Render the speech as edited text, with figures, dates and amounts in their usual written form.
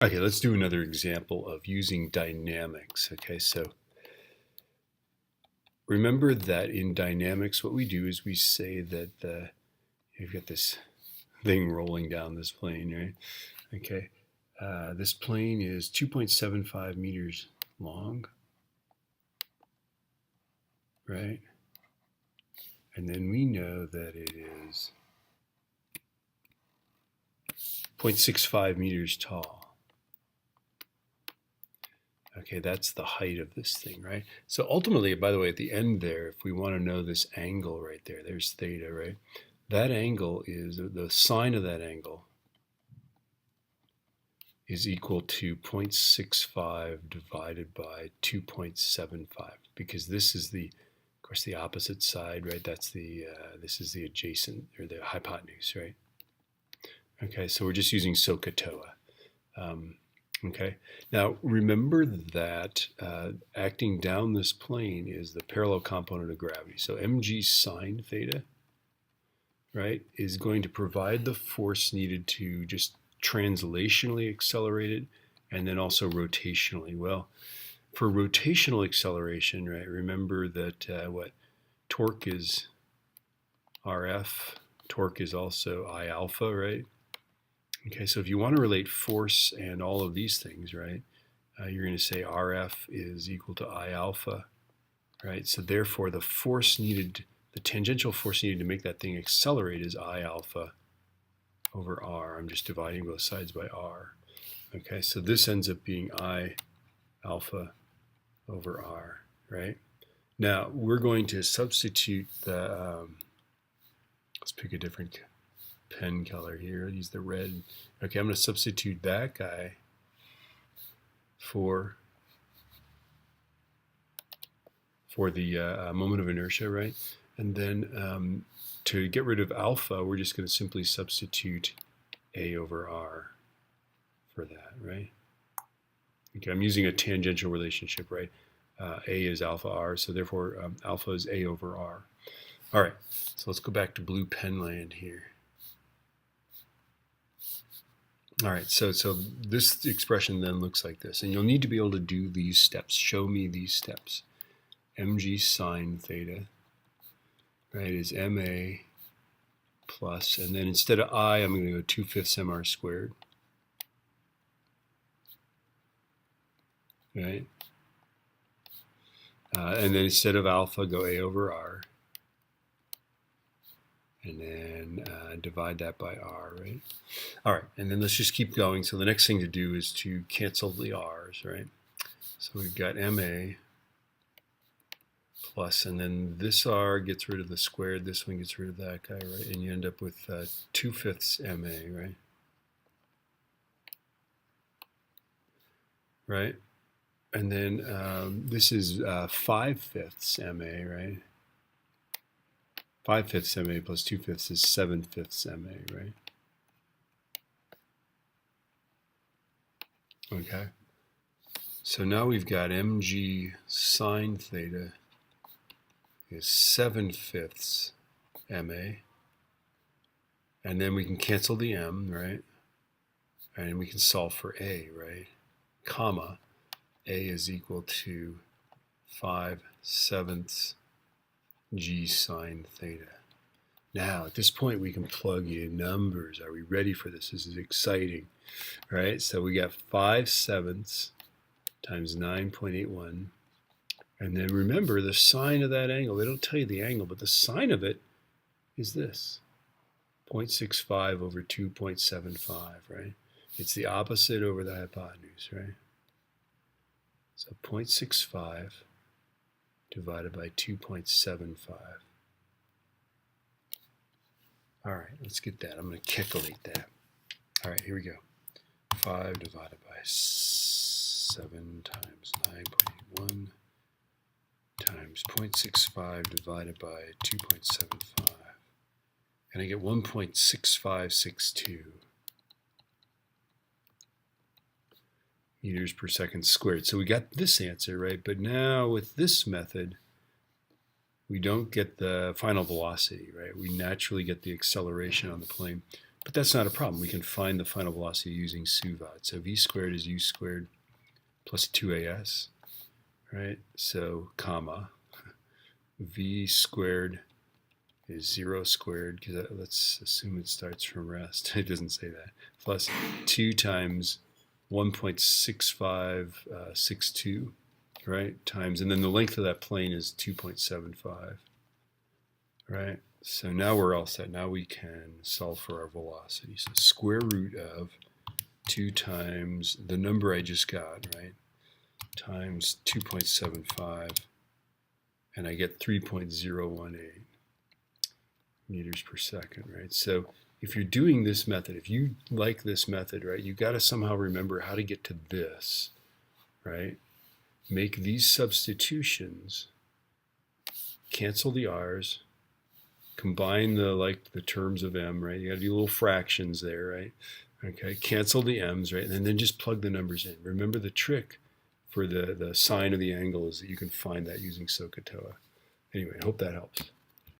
Okay, let's do another example of using dynamics. Okay, so remember that in dynamics, what we do is we say that you've got this thing rolling down this plane, right? Okay, this plane is 2.75 meters long, right? And then we know that it is 0.65 meters tall. Okay, that's the height of this thing, right? So ultimately, by the way, at the end there, if we want to know this angle right there, there's theta, right? That angle is, the sine of that angle is equal to 0.65 divided by 2.75, because this is the, of course, the opposite side, right? That's the, this is the adjacent, or the hypotenuse, right? Okay, so we're just using SOHCAHTOA. Okay, now remember that acting down this plane is the parallel component of gravity. So mg sine theta, right, is going to provide the force needed to just translationally accelerate it, and then also rotationally. Well, for rotational acceleration, right, remember that what torque is RF, torque is also I alpha, right? Okay, so if you want to relate force and all of these things, right, you're going to say RF is equal to I alpha, right? So therefore, the force needed, the tangential force needed to make that thing accelerate is I alpha over R. I'm just dividing both sides by R. Okay, so this ends up being I alpha over R, right? Now, we're going to substitute the, let's pick a different pen color here. Use the red. Okay, I'm going to substitute that guy for the moment of inertia, right? And then to get rid of alpha, we're just going to simply substitute A over R for that, right? Okay, I'm using a tangential relationship, right? A is alpha R, so therefore alpha is A over R. All right, so let's go back to blue pen land here. All right, so this expression then looks like this, and you'll need to be able to do these steps. Show me these steps. Mg sine theta, right, is Ma plus, and then instead of I, I'm going to go 2/5 mr squared, right? And then instead of alpha, go A over R, and then divide that by R, right? All right, and then let's just keep going. So the next thing to do is to cancel the R's, right? So we've got Ma plus, and then this R gets rid of the squared, this one gets rid of that guy, right? And you end up with 2/5 Ma, right? Right? And then this is 5/5 Ma, right? 5/5 Ma plus 2/5 is 7/5 Ma, right? Okay. So now we've got Mg sine theta is 7/5 Ma. And then we can cancel the M, right? And we can solve for A, right? Comma, A is equal to 5/7 G sine theta. Now, at this point, we can plug in numbers. Are we ready for this? This is exciting, right? So we got 5/7 times 9.81. And then remember the sine of that angle. They don't tell you the angle, but the sine of it is this, 0.65 over 2.75, right? It's the opposite over the hypotenuse, right? So 0.65 divided by 2.75. All right, let's get that. I'm going to calculate that. All right, here we go. 5 divided by 7 times 9.81 times 0.65 divided by 2.75. And I get 1.6562 meters per second squared. So we got this answer, right? But now with this method, we don't get the final velocity, right? We naturally get the acceleration on the plane. But that's not a problem. We can find the final velocity using SUVOT. So v squared is u squared plus 2as, right? So comma, v squared is 0 squared, because let's assume it starts from rest. It doesn't say that. Plus 2 times 1.6562, right? Times, and then the length of that plane is 2.75, right? So now we're all set. Now we can solve for our velocity. So square root of 2 times the number I just got, right? Times 2.75, and I get 3.018 meters per second, right? So if you're doing this method, if you like this method, right, you got to somehow remember how to get to this, right? Make these substitutions, cancel the r's, combine the terms of m, right? You got to do little fractions there, right? Okay, cancel the m's, right? And then just plug the numbers in. Remember, the trick for the sine of the angle is that you can find that using SOHCAHTOA. Anyway, I hope that helps.